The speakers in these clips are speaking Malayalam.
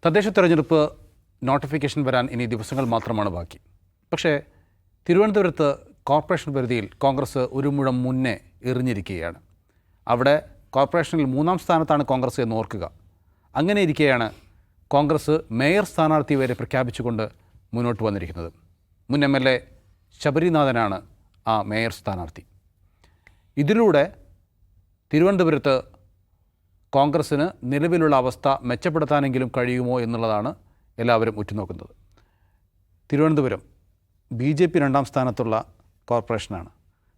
തദ്ദേശ തെരഞ്ഞെടുപ്പ് നോട്ടിഫിക്കേഷൻ വരാൻ ഇനി ദിവസങ്ങൾ മാത്രമാണ് ബാക്കി. പക്ഷേ തിരുവനന്തപുരത്ത് കോർപ്പറേഷൻ പരിധിയിൽ കോൺഗ്രസ് ഒരു മുഴം മുന്നേ എറിഞ്ഞിരിക്കുകയാണ്. അവിടെ കോർപ്പറേഷനിൽ 3-ാം സ്ഥാനത്താണ് കോൺഗ്രസ് എന്ന് ഓർക്കുക. അങ്ങനെ ഇരിക്കെയാണ് കോൺഗ്രസ് മേയർ സ്ഥാനാർത്ഥി വരെ പ്രഖ്യാപിച്ചുകൊണ്ട് മുന്നോട്ട് വന്നിരിക്കുന്നത്. മുൻ MLA ശബരിനാഥനാണ് ആ മേയർ സ്ഥാനാർത്ഥി. ഇതിലൂടെ തിരുവനന്തപുരത്ത് കോൺഗ്രസ്സിന് നിലവിലുള്ള അവസ്ഥ മെച്ചപ്പെടുത്താനെങ്കിലും കഴിയുമോ എന്നുള്ളതാണ് എല്ലാവരും ഉറ്റുനോക്കുന്നത്. തിരുവനന്തപുരം BJP 2-ാം സ്ഥാനത്തുള്ള കോർപ്പറേഷനാണ്.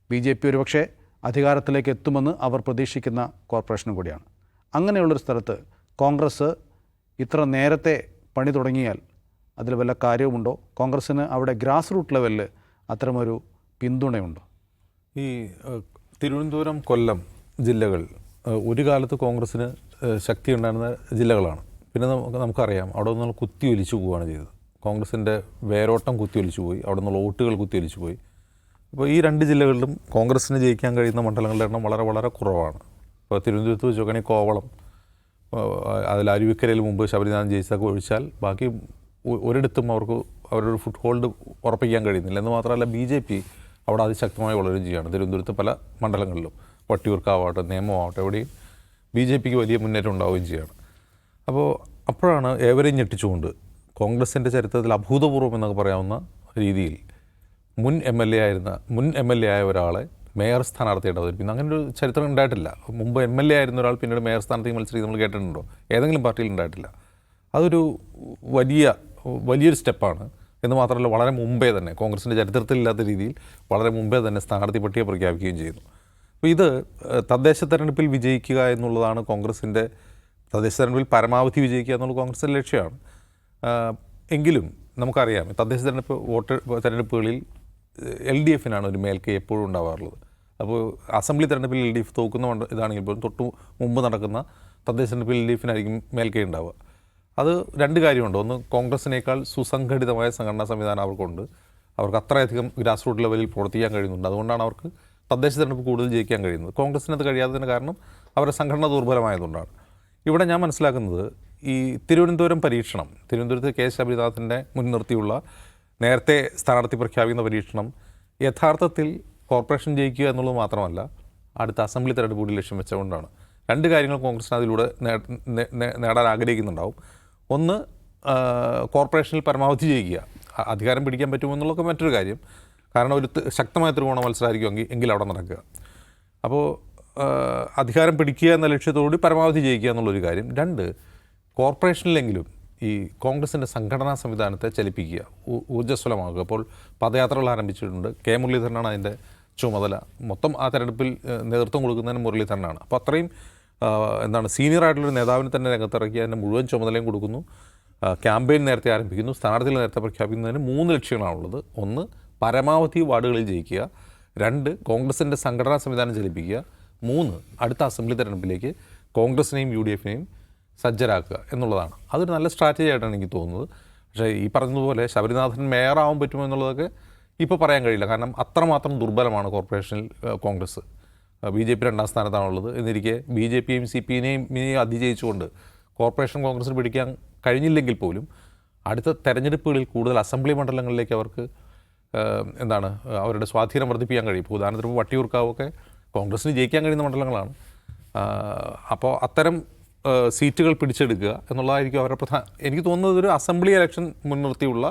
BJP ഒരുപക്ഷെ അധികാരത്തിലേക്ക് എത്തുമെന്ന് അവർ പ്രതീക്ഷിക്കുന്ന കോർപ്പറേഷനും കൂടിയാണ്. അങ്ങനെയുള്ളൊരു സ്ഥലത്ത് കോൺഗ്രസ് ഇത്ര നേരത്തെ പണി തുടങ്ങിയാൽ അതിൽ വല്ല കാര്യവുമുണ്ടോ? കോൺഗ്രസ്സിന് അവിടെ ഗ്രാസ് റൂട്ട് ലെവലിൽ അത്തരമൊരു പിന്തുണയുണ്ടോ? ഈ തിരുവനന്തപുരം, കൊല്ലം ജില്ലകൾ ഒരു കാലത്ത് കോൺഗ്രസ്സിന് ശക്തി ഉണ്ടായിരുന്ന ജില്ലകളാണ്. പിന്നെ നമുക്കറിയാം അവിടെ നിന്നുള്ള കുത്തിയൊലിച്ചു പോവുകയാണ് ചെയ്തത്. കോൺഗ്രസിൻ്റെ വേരോട്ടം കുത്തിയൊലിച്ചു പോയി, അവിടെ നിന്നുള്ള വോട്ടുകൾ കുത്തിയൊലിച്ചു പോയി. അപ്പോൾ ഈ രണ്ട് ജില്ലകളിലും കോൺഗ്രസ്സിന് ജയിക്കാൻ കഴിയുന്ന മണ്ഡലങ്ങളുടെ എണ്ണം വളരെ വളരെ കുറവാണ്. ഇപ്പോൾ തിരുവനന്തപുരത്ത് വെച്ച് നോക്കുകയാണെങ്കിൽ കോവളം, അതിൽ അരുവിക്കരയിൽ മുമ്പ് ശബരിനാഥൻ ജയിച്ചതൊക്കെ ഒഴിച്ചാൽ ബാക്കി ഒരിടത്തും അവർക്ക് അവരൊരു ഫുട് ഹോൾഡ് ഉറപ്പിക്കാൻ കഴിയുന്നില്ല. എന്ന് മാത്രമല്ല BJP അവിടെ അതിശക്തമായി വളരുകയും ചെയ്യുകയാണ്. തിരുവനന്തപുരത്ത് പല മണ്ഡലങ്ങളിലും, വട്ടിയൂർക്കാവട്ടെ, നേമമാവട്ടെ, എവിടെയും BJPക്ക് വലിയ മുന്നേറ്റം ഉണ്ടാവുകയും ചെയ്യുകയാണ്. അപ്പോഴാണ് ഏവരെയും ഞെട്ടിച്ചുകൊണ്ട് കോൺഗ്രസിൻ്റെ ചരിത്രത്തിൽ അഭൂതപൂർവം എന്നൊക്കെ പറയാവുന്ന രീതിയിൽ മുൻ MLA ആയ ഒരാളെ മേയർ സ്ഥാനാർത്ഥിയായിട്ട് അവതരിപ്പിക്കുന്നു. അങ്ങനെ ഒരു ചരിത്രം ഉണ്ടായിട്ടില്ല. മുമ്പ് MLA ആയിരുന്ന ഒരാൾ പിന്നീട് മേയർ സ്ഥാനത്തേക്ക് മത്സരിച്ച് നമ്മൾ കേട്ടിട്ടുണ്ടോ? ഏതെങ്കിലും പാർട്ടിയിൽ ഉണ്ടായിട്ടില്ല. അതൊരു വലിയൊരു സ്റ്റെപ്പാണ്. എന്ന് മാത്രമല്ല വളരെ മുമ്പേ തന്നെ, കോൺഗ്രസിൻ്റെ ചരിത്രത്തിലില്ലാത്ത രീതിയിൽ വളരെ മുമ്പേ തന്നെ സ്ഥാനാർത്ഥി പട്ടിക പ്രഖ്യാപിക്കുകയും ചെയ്യുന്നു. അപ്പോൾ ഇത് തദ്ദേശ തെരഞ്ഞെടുപ്പിൽ വിജയിക്കുക എന്നുള്ളതാണ് കോൺഗ്രസിൻ്റെ, തദ്ദേശ തെരഞ്ഞെടുപ്പിൽ പരമാവധി വിജയിക്കുക എന്നുള്ളത് കോൺഗ്രസിൻ്റെ ലക്ഷ്യമാണ്. എങ്കിലും നമുക്കറിയാം തദ്ദേശ തെരഞ്ഞെടുപ്പുകളിൽ LDFനാണ് ഒരു മേൽക്കൈ എപ്പോഴും ഉണ്ടാവാറുള്ളത്. അപ്പോൾ അസംബ്ലി തെരഞ്ഞെടുപ്പിൽ LDF തോക്കുന്ന ഇതാണെങ്കിൽ പോലും തൊട്ട് മുമ്പ് നടക്കുന്ന തദ്ദേശ തെരഞ്ഞെടുപ്പിൽ LDFനായിരിക്കും മേൽക്കൈ ഉണ്ടാവുക. അത് രണ്ട് കാര്യമുണ്ട്. ഒന്ന്, കോൺഗ്രസിനേക്കാൾ സുസംഘടിതമായ സംഘടനാ സംവിധാനം അവർക്കുണ്ട്. അവർക്ക് അത്രയധികം ഗ്രാസ് റൂട്ട് ലെവലിൽ പ്രവർത്തിക്കാൻ കഴിയുന്നുണ്ട്. അതുകൊണ്ടാണ് അവർക്ക് തദ്ദേശ തെരഞ്ഞെടുപ്പ് കൂടുതൽ ജയിക്കാൻ കഴിയുന്നത്. കോൺഗ്രസിനത് കഴിയാത്തതിന് കാരണം അവരുടെ സംഘടന ദുർബലമായതുകൊണ്ടാണ്. ഇവിടെ ഞാൻ മനസ്സിലാക്കുന്നത് ഈ തിരുവനന്തപുരത്ത് K. ശബരിനാഥൻ്റെ മുൻനിർത്തിയുള്ള നേരത്തെ സ്ഥാനാർത്ഥി പ്രഖ്യാപിക്കുന്ന പരീക്ഷണം യഥാർത്ഥത്തിൽ കോർപ്പറേഷൻ ജയിക്കുക എന്നുള്ളത് മാത്രമല്ല, അടുത്ത അസംബ്ലി തെരഞ്ഞെടുപ്പ് കൂടി ലക്ഷ്യം വെച്ചുകൊണ്ടാണ്. രണ്ട് കാര്യങ്ങൾ കോൺഗ്രസിന് അതിലൂടെ നേടാൻ ആഗ്രഹിക്കുന്നുണ്ടാവും. ഒന്ന്, കോർപ്പറേഷനിൽ പരമാവധി ജയിക്കുക. അധികാരം പിടിക്കാൻ പറ്റുമെന്നുള്ളതൊക്കെ മറ്റൊരു കാര്യം. കാരണം ഒരു ശക്തമായ ത്രികോണ മത്സരമായിരിക്കും എങ്കിൽ അവിടെ നടക്കുക. അപ്പോൾ അധികാരം പിടിക്കുക എന്ന ലക്ഷ്യത്തോടുകൂടി പരമാവധി ജയിക്കുക എന്നുള്ളൊരു കാര്യം. രണ്ട്, കോർപ്പറേഷനിലെങ്കിലും ഈ കോൺഗ്രസിൻ്റെ സംഘടനാ സംവിധാനത്തെ ചലിപ്പിക്കുക, ഊർജ്ജസ്വലമാക്കുക. അപ്പോൾ പദയാത്രകൾ ആരംഭിച്ചിട്ടുണ്ട്. K. മുരളീധരനാണ് അതിൻ്റെ ചുമതല. മൊത്തം ആ തെരഞ്ഞെടുപ്പിൽ നേതൃത്വം കൊടുക്കുന്നതിന് മുരളീധരനാണ്. അപ്പോൾ അത്രയും സീനിയർ ആയിട്ടുള്ളൊരു നേതാവിന് തന്നെ രംഗത്തിറക്കി അതിൻ്റെ മുഴുവൻ ചുമതലയും കൊടുക്കുന്നു. ക്യാമ്പയിൻ നേരത്തെ ആരംഭിക്കുന്നു. സ്ഥാനാർത്ഥികൾ നേരത്തെ പ്രഖ്യാപിക്കുന്നതിന് 3 ലക്ഷ്യങ്ങളാണുള്ളത്. ഒന്ന്, പരമാവധി വാർഡുകളിൽ ജയിക്കുക. 2, കോൺഗ്രസിൻ്റെ സംഘടനാ സംവിധാനം ചലിപ്പിക്കുക. 3, അടുത്ത അസംബ്ലി തെരഞ്ഞെടുപ്പിലേക്ക് കോൺഗ്രസിനെയും UDFനെയും സജ്ജരാക്കുക എന്നുള്ളതാണ്. അതൊരു നല്ല സ്ട്രാറ്റജി ആയിട്ടാണ് എനിക്ക് തോന്നുന്നത്. പക്ഷേ ഈ പറഞ്ഞതുപോലെ ശബരിനാഥൻ മേയറാവാൻ പറ്റുമോ എന്നുള്ളതൊക്കെ ഇപ്പോൾ പറയാൻ കഴിയില്ല. കാരണം അത്രമാത്രം ദുർബലമാണ് കോർപ്പറേഷനിൽ കോൺഗ്രസ്. BJP 2-ാം സ്ഥാനത്താണുള്ളത്. എന്നിരിക്കെ BJPയെയും CPIനെയും അതിജയിച്ചുകൊണ്ട് കോർപ്പറേഷൻ കോൺഗ്രസിന് പിടിക്കാൻ കഴിഞ്ഞില്ലെങ്കിൽ പോലും അടുത്ത തെരഞ്ഞെടുപ്പുകളിൽ കൂടുതൽ അസംബ്ലി മണ്ഡലങ്ങളിലേക്ക് അവർക്ക് അവരുടെ സ്വാധീനം വർദ്ധിപ്പിക്കാൻ കഴിയും. ഇപ്പോൾ ഉദാഹരണത്തിന് വട്ടിയൂർക്കാവൊക്കെ കോൺഗ്രസിന് ജയിക്കാൻ കഴിയുന്ന മണ്ഡലങ്ങളാണ്. അപ്പോൾ അത്തരം സീറ്റുകൾ പിടിച്ചെടുക്കുക എന്നുള്ളതായിരിക്കും അവരുടെ എനിക്ക് തോന്നുന്നത് ഒരു അസംബ്ലി ഇലക്ഷൻ മുൻനിർത്തിയുള്ള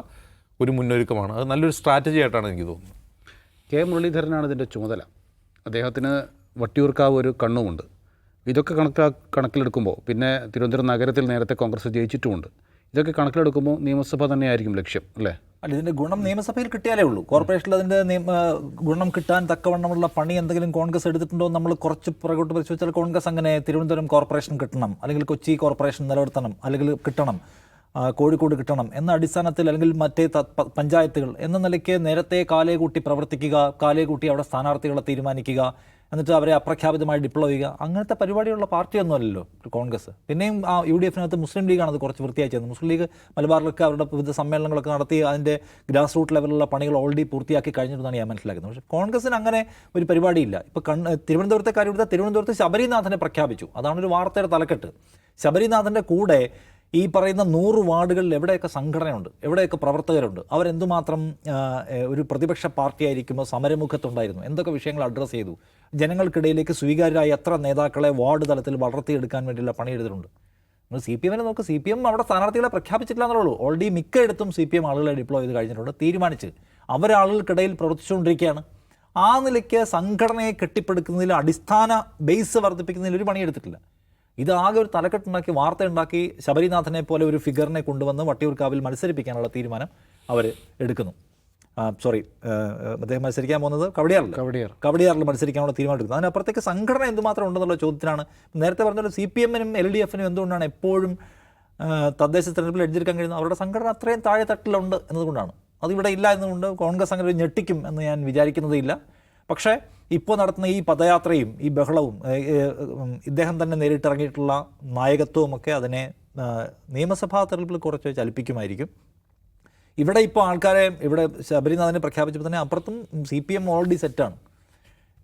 ഒരു മുന്നൊരുക്കമാണ്. അത് നല്ലൊരു സ്ട്രാറ്റജി ആയിട്ടാണ് എനിക്ക് തോന്നുന്നത്. K. മുരളീധരനാണ് ഇതിൻ്റെ ചുമതല. അദ്ദേഹത്തിന് വട്ടിയൂർക്കാവ് ഒരു കണ്ണുമുണ്ട്. ഇതൊക്കെ കണക്കിലെടുക്കുമ്പോൾ, പിന്നെ തിരുവനന്തപുരം നഗരത്തിൽ നേരത്തെ കോൺഗ്രസ് ജയിച്ചിട്ടുമുണ്ട്. ഇതൊക്കെ കണക്കിലെടുക്കുമ്പോൾ നിയമസഭ തന്നെയായിരിക്കും ലക്ഷ്യം, അല്ലേ? അല്ല, ഇതിൻ്റെ ഗുണം നിയമസഭയിൽ കിട്ടിയാലേ ഉള്ളൂ. കോർപ്പറേഷനിൽ അതിൻ്റെ ഗുണം കിട്ടാൻ തക്കവണ്ണമുള്ള പണി എന്തെങ്കിലും കോൺഗ്രസ് എടുത്തിട്ടുണ്ടോ നമ്മൾ കുറച്ച് പുറകോട്ട് പരിശോധിച്ചാൽ കോൺഗ്രസ് അങ്ങനെ തിരുവനന്തപുരം കോർപ്പറേഷൻ കിട്ടണം, അല്ലെങ്കിൽ കൊച്ചി കോർപ്പറേഷൻ നിലനിർത്തണം, അല്ലെങ്കിൽ കിട്ടണം, കോഴിക്കോട് കിട്ടണം എന്ന അടിസ്ഥാനത്തിൽ, അല്ലെങ്കിൽ മറ്റേ പഞ്ചായത്തുകൾ എന്ന നിലയ്ക്ക് നേരത്തെ കാലേ കൂട്ടി പ്രവർത്തിക്കുക, കാലേ കൂട്ടി അവിടെ സ്ഥാനാർത്ഥികളെ തീരുമാനിക്കുക, എന്നിട്ട് അവരെ അപ്രഖ്യാപിതമായി ഡിപ്ലോയ് ചെയ്യുക, അങ്ങനത്തെ പരിപാടിയുള്ള പാർട്ടിയൊന്നുമല്ലല്ലോ കോൺഗ്രസ്. പിന്നെയും ആ UDFനകത്ത് മുസ്ലിം ലീഗാണ് അത് കുറച്ച് വൃത്തിയായി ചെയ്യുന്നത്. മുസ്ലിം ലീഗ് മലബാറിലൊക്കെ അവരുടെ വിവിധ സമ്മേളനങ്ങളൊക്കെ നടത്തി അതിൻ്റെ ഗ്രാസ് റൂട്ട് ലെവലിലുള്ള പണികൾ ഓൾറെഡി പൂർത്തിയാക്കി കഴിഞ്ഞിട്ടുണ്ടെന്നാണ് ഞാൻ മനസ്സിലാക്കുന്നത്. പക്ഷേ കോൺഗ്രസിന് അങ്ങനെ ഒരു പരിപാടിയില്ല. ഇപ്പോൾ തിരുവനന്തപുരത്തെ കാര്യം എടുത്താൽ തിരുവനന്തപുരത്ത് ശബരിനാഥനെ പ്രഖ്യാപിച്ചു. അതാണ് ഒരു വാർത്തയുടെ തലക്കെട്ട്. ശബരിനാഥൻ്റെ കൂടെ ഈ പറയുന്ന 100 വാർഡുകളിൽ എവിടെയൊക്കെ സംഘടനയുണ്ട്, എവിടെയൊക്കെ പ്രവർത്തകരുണ്ട്, അവരെന്തുമാത്രം ഒരു പ്രതിപക്ഷ പാർട്ടിയായിരിക്കുമ്പോൾ സമരമുഖത്തുണ്ടായിരുന്നു, എന്തൊക്കെ വിഷയങ്ങൾ അഡ്രസ്സ് ചെയ്തു, ജനങ്ങൾക്കിടയിലേക്ക് സ്വീകാര്യരായ എത്ര നേതാക്കളെ വാർഡ് തലത്തിൽ വളർത്തിയെടുക്കാൻ വേണ്ടിയുള്ള പണിയെടുത്തിട്ടുണ്ട്. നമ്മൾ സി പി എമ്മിനെ നോക്ക്, സി പി എം അവിടെ സ്ഥാനാർത്ഥികളെ പ്രഖ്യാപിച്ചിട്ടില്ല എന്നുള്ളൂ. ഓൾറെഡി മിക്കയിടത്തും സി പി എം ആളുകളെ ഡിപ്ലോയ് ചെയ്ത് കഴിഞ്ഞിട്ടുണ്ട്, തീരുമാനിച്ച് അവരാളുകൾക്കിടയിൽ പ്രവർത്തിച്ചുകൊണ്ടിരിക്കുകയാണ്. ആ നിലയ്ക്ക് സംഘടനയെ കെട്ടിപ്പടുക്കുന്നതിൽ, അടിസ്ഥാന ബേസ് വർദ്ധിപ്പിക്കുന്നതിൽ ഒരു പണിയെടുത്തിട്ടില്ല. ഇത് ആകെ ഒരു തലക്കെട്ടുണ്ടാക്കി, വാർത്തയുണ്ടാക്കി, ശബരിനാഥനെ പോലെ ഒരു ഫിഗറിനെ കൊണ്ടുവന്ന് വട്ടിയൂർക്കാവിൽ മത്സരിപ്പിക്കാനുള്ള തീരുമാനം അവർ എടുക്കുന്നു. അദ്ദേഹം മത്സരിക്കാൻ പോകുന്നത് കവടിയാറിൽ മത്സരിക്കാനുള്ള തീരുമാനം എടുക്കുന്നത്. അതിനപ്പുറത്തേക്ക് സംഘടന എന്തുമാത്രം ഉണ്ടെന്നുള്ള ചോദ്യത്തിലാണ്. നേരത്തെ പറഞ്ഞ സി പി എമ്മിനും എൽ ഡി എഫിനും എന്തുകൊണ്ടാണ് എപ്പോഴും തദ്ദേശ തെരഞ്ഞെടുപ്പിൽ എഴുതിയെടുക്കാൻ കഴിയുന്നത്? അവരുടെ സംഘടന അത്രയും താഴെ തട്ടിലുണ്ട് എന്നതുകൊണ്ടാണ്. അതിവിടെ ഇല്ല എന്നുകൊണ്ട് കോൺഗ്രസ് അങ്ങനെ ഞെട്ടിക്കും എന്ന് ഞാൻ വിചാരിക്കുന്നതില്ല. പക്ഷേ ഇപ്പോൾ നടത്തുന്ന ഈ പദയാത്രയും ഈ ബഹളവും ഇദ്ദേഹം തന്നെ നേരിട്ടിറങ്ങിയിട്ടുള്ള നായകത്വവുമൊക്കെ അതിനെ നിയമസഭാ തെരഞ്ഞെടുപ്പിൽ കുറച്ച് ചലിപ്പിക്കുമായിരിക്കും. ഇവിടെ ഇപ്പോൾ ആൾക്കാരെ ഇവിടെ ശബരിനാഥനെ പ്രഖ്യാപിച്ചപ്പോൾ തന്നെ അപ്പുറത്തും സി പി എം ഓൾറെഡി സെറ്റാണ്.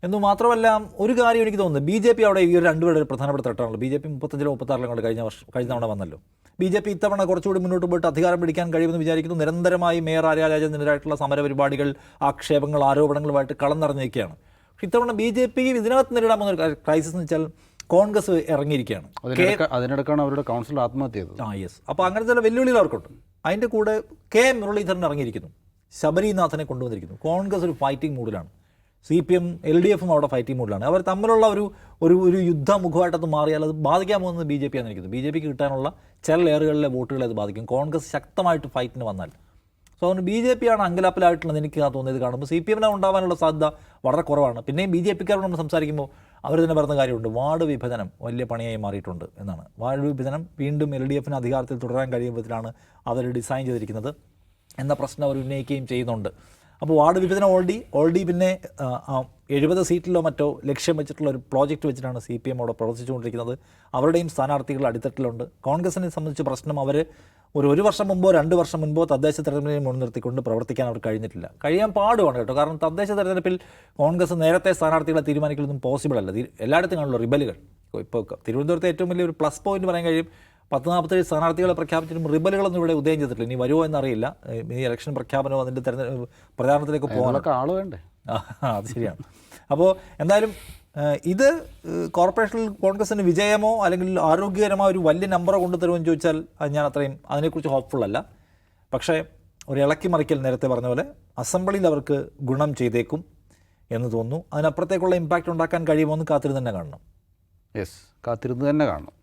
എന്നു മാത്രമല്ല, ഒരു കാര്യം എനിക്ക് തോന്നുന്നു, ബി ജെ പി അവിടെ ഈ ഒരു രണ്ടുപേരുടെ ഒരു പ്രധാനപ്പെട്ട തട്ടാണല്ലോ. ബി ജെ പി 35-36 കഴിഞ്ഞ തവണ വന്നല്ലോ. ബി ജെ പി ഇത്തവണ കുറച്ചുകൂടി മുന്നോട്ട് പോയിട്ട് അധികാരം പിടിക്കാൻ കഴിയുമെന്ന് വിചാരിക്കുന്നു. നിരന്തരമായി മേയർ ആര്യ രാജേന്ദ്രനെതിരായിട്ടുള്ള സമരപരിപാടികൾ, ആക്ഷേപങ്ങൾ, ആരോപണങ്ങളുമായിട്ട് കളം നിറഞ്ഞിരിക്കുകയാണ്. പക്ഷേ ഇത്തവണ ബി ജെ പി ഇതിനകത്ത് നേരിടാൻ പോകുന്ന ഒരു ക്രൈസിസ് എന്ന് വെച്ചാൽ കോൺഗ്രസ് ഇറങ്ങിയിരിക്കുകയാണ്. അതിനിടക്കാണ് അവരുടെ കൗൺസിൽ ആത്മഹത്യ ചെയ്തത്. യെസ്. അപ്പോൾ അങ്ങനത്തെ ചില വെല്ലുവിളികൾ അവർക്കുണ്ട്. അതിൻ്റെ കൂടെ കെ മുരളീധരൻ ഇറങ്ങിയിരിക്കുന്നു, ശബരിനാഥനെ കൊണ്ടുവന്നിരിക്കുന്നു. കോൺഗ്രസ് ഒരു ഫൈറ്റിംഗ് മൂഡിലാണ്, C P M L D എഫും അവിടെ ഫൈറ്റിംഗ് മൂഡിലാണ്. അവർ തമ്മിലുള്ള ഒരു യുദ്ധമുഖമായിട്ടത് മാറിയാൽ അത് ബാധിക്കാൻ പോകുന്നത് ബി ജെ പി ആണെന്നിരിക്കുന്നത്. ബി ജെ പിക്ക് കിട്ടാനുള്ള ചില ലെയറുകളിലെ വോട്ടുകളെ അത് ബാധിക്കും, കോൺഗ്രസ് ശക്തമായിട്ട് ഫൈറ്റിന് വന്നാൽ. സോ അതുകൊണ്ട് ബി ജെ പി ആണ് അങ്കലാപ്പിലായിട്ടുള്ളത് എനിക്ക് തോന്നിയത് കാണുമ്പോൾ. സി പി എമ്മിനെ ഉണ്ടാവാനുള്ള സാധ്യത വളരെ കുറവാണ്. പിന്നെയും ബി ജെ പിക്കാരോട് നമ്മൾ സംസാരിക്കുമ്പോൾ അവർ തന്നെ പറയുന്ന കാര്യമുണ്ട്, വാർഡ് വിഭജനം വലിയ പണിയായി മാറിയിട്ടുണ്ട് എന്നാണ്. വാർഡ് വിഭജനം വീണ്ടും എൽ ഡി എഫിന് അധികാരത്തിൽ തുടരാൻ കഴിയുമ്പോഴത്തിലാണ് അവർ ഡിസൈൻ ചെയ്തിരിക്കുന്നത് എന്ന പ്രശ്നം അവർ ഉന്നയിക്കുകയും ചെയ്യുന്നുണ്ട്. അപ്പോൾ വാർഡ് വിഭജനം ഓൾറെഡി പിന്നെ 70 സീറ്റിലോ മറ്റോ ലക്ഷ്യം വെച്ചിട്ടുള്ള ഒരു പ്രോജക്റ്റ് വെച്ചിട്ടാണ് സി പി എം അവിടെ പ്രവർത്തിച്ചുകൊണ്ടിരിക്കുന്നത്. അവരുടെയും സ്ഥാനാർത്ഥികൾ അടിത്തട്ടിലുണ്ട്. കോൺഗ്രസിനെ സംബന്ധിച്ച് പ്രശ്നം, അവർ ഒരു വർഷം മുമ്പോ 2 വർഷം മുൻപോ തദ്ദേശ തെരഞ്ഞെടുപ്പിനെ മുൻനിർത്തിക്കൊണ്ട് പ്രവർത്തിക്കാൻ അവർ കഴിഞ്ഞിട്ടില്ല. കഴിയാൻ പാടുമാണ് കേട്ടോ. കാരണം തദ്ദേശ തെരഞ്ഞെടുപ്പിൽ കോൺഗ്രസ് നേരത്തെ സ്ഥാനാർത്ഥികളെ തീരുമാനിക്കലൊന്നും പോസിബിൾ അല്ല. എല്ലായിടത്തും കാണുള്ള റിബലുകൾ. ഇപ്പോൾ തിരുവനന്തപുരത്തെ ഏറ്റവും വലിയ ഒരു പ്ലസ് പോയിന്റ് പറയാൻ കഴിയും, 10-47 സ്ഥാനാർത്ഥികളെ പ്രഖ്യാപിച്ചിട്ടും റിബലുകളൊന്നും ഇവിടെ ഉദയം ചെയ്തിട്ടില്ല. ഇനി വരുമോ എന്നറിയില്ല. ഈ ഇലക്ഷൻ പ്രഖ്യാപനവും അതിൻ്റെ പ്രചാരണത്തിലേക്ക് പോകാനൊക്കെ ആള് വേണ്ടേ? അത് ശരിയാണ്. അപ്പോൾ എന്തായാലും ഇത് കോർപ്പറേഷനിൽ കോൺഗ്രസിന് വിജയമോ അല്ലെങ്കിൽ ആരോഗ്യകരമായ ഒരു വലിയ നമ്പറോ കൊണ്ടുതരുമെന്ന് ചോദിച്ചാൽ ഞാൻ അതിനെക്കുറിച്ച് ഹോപ്പ്ഫുൾ അല്ല. പക്ഷേ ഒരു ഇളക്കി മറിക്കൽ നേരത്തെ പറഞ്ഞ പോലെ അസംബ്ലിയിൽ അവർക്ക് ഗുണം ചെയ്തേക്കും എന്ന് തോന്നുന്നു. അതിനപ്പുറത്തേക്കുള്ള ഇമ്പാക്റ്റ് ഉണ്ടാക്കാൻ കഴിയുമോ എന്ന് കാത്തിരുന്ന് തന്നെ കാണണം. യെസ്, കാത്തിരുന്ന് തന്നെ കാണണം.